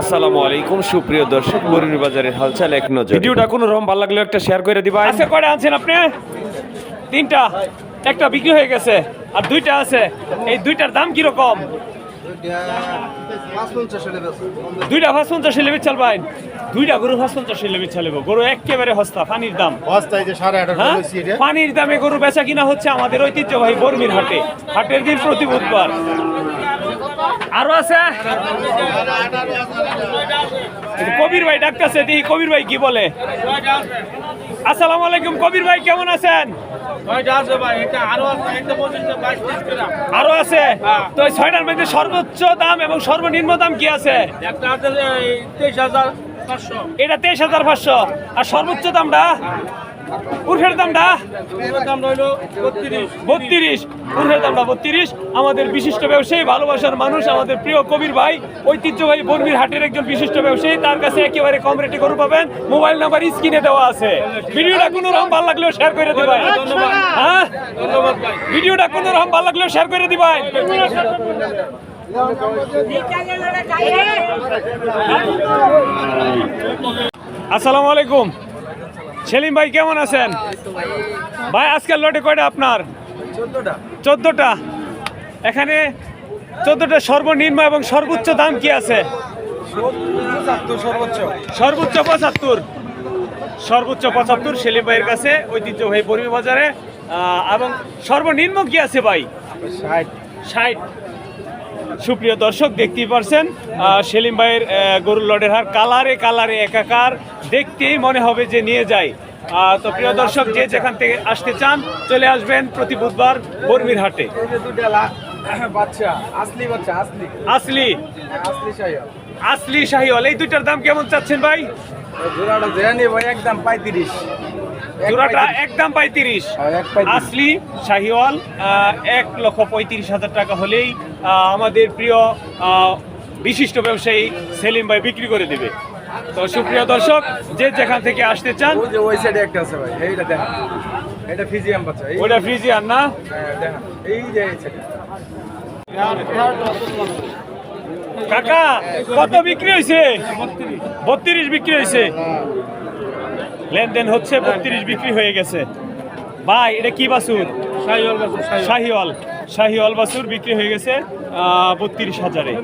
আসসালামু আলাইকুম সুপ্রিয় দর্শক, বরুণী বাজারের হালচাল এক নজর। ভিডিওটা কোনো রকম ভালো লাগলে একটা শেয়ার করে দিবা। আজকে কয়টা আনছেন আপনি? তিনটা, একটা বিক্রি হয়ে গেছে আর দুইটা আছে। এই দুইটার দাম কি রকম? দুইটা ৫৫ লেবে চাল ভাই, দুইটা গরু ৫৫ লেবে চালব। গরু একেবারে সস্তা, পানির দাম। পানির দামে গরু বেচা কিনা হচ্ছে আমাদের ঐতিহ্যবাহী বর্মির হাটে। হাটের দিন প্রতি বুধবার। আরো আছে কবির ভাই ডাকতেছে, দেখি কবির ভাই কি বলে। আসসালামু আলাইকুম কবির ভাই, কেমন আছেন? আরো আছে তো? ছয়টার মধ্যে সর্বোচ্চ দাম এবং সর্বনিম্ন দাম কি আছে? এটা ২৩,৫০০। আর সর্বোচ্চ দামটা, উর্ফের দামটা ৩২। উর্ফের দামটা ৩২। আমাদের বিশিষ্ট ব্যবসায়ী, ভালোবাসার মানুষ, আমাদের প্রিয় কবির ভাই, ঐতিহ্যবাহী বর্মির হাটের একজন বিশিষ্ট ব্যবসায়ী। তার কাছে একেবারে কম রেটে গরু পাবেন। মোবাইল নাম্বার স্ক্রিনে দেওয়া আছে। ভিডিওটা কোনো রকম ভালো লাগলেও শেয়ার করে দিবেন। হ্যাঁ, ভিডিওটা কোনো রকম ভালো লাগলেও শেয়ার করে দিবেন। আসসালামু আলাইকুম সেলিম ভাই, কেমন আছেন ভাই? আজকের লটে কয়টা আপনার? 14টা। এখানে 14টা সর্বনিম্ন এবং সর্বোচ্চ দাম কি আছে? সর্বোচ্চ 75। সর্বোচ্চ 75 সেলিম ভাইয়ের কাছে, ঐতিহ্যবাহী বর্মি বাজারে। এবং সর্বনিম্ন কি আছে ভাই? 60। সুপ্রিয় দর্শক, দেখতেই পারছেন সেলিম ভাইয়ের গরুর লটের হার কালারে কালারে একাকার। দেখতেই মনে হবে যে নিয়ে যায়। তো প্রিয় দর্শক, যে যেখান থেকে আসতে চান চলে আসবেন প্রতি বুধবার বর্মির হাটে। আসলি শাহিওয়াল, এই দুইটার দাম কেমন চাচ্ছেন ভাই? জোড়াটা একদম 35। আসলি শাহিওয়াল 1,35,000 টাকা হলেই আমাদের প্রিয় বিশিষ্ট ব্যবসায়ী সেলিম ভাই বিক্রি করে দেবে। তো সুপ্রিয় দর্শক, যে যেখান থেকে আসতে চান, ওটা ফ্রিজিয়ান না? কাকা কত বিক্রি হয়েছে? 32 বিক্রি হয়েছে। লেনদেন হচ্ছে, 32 বিক্রি হয়ে গেছে। ভাই এটা কি বাছুর? শাহিওয়াল বাছুর বিক্রি হয়ে গেছে 32,000-এ।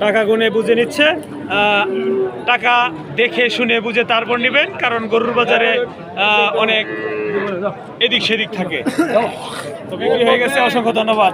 টাকা গুনে বুঝে নিচ্ছে। টাকা দেখে শুনে বুঝে তারপর নেবেন, কারণ গরুর বাজারে অনেক এদিক সেদিক থাকে। তো বিক্রি হয়ে গেছে, অসংখ্য ধন্যবাদ।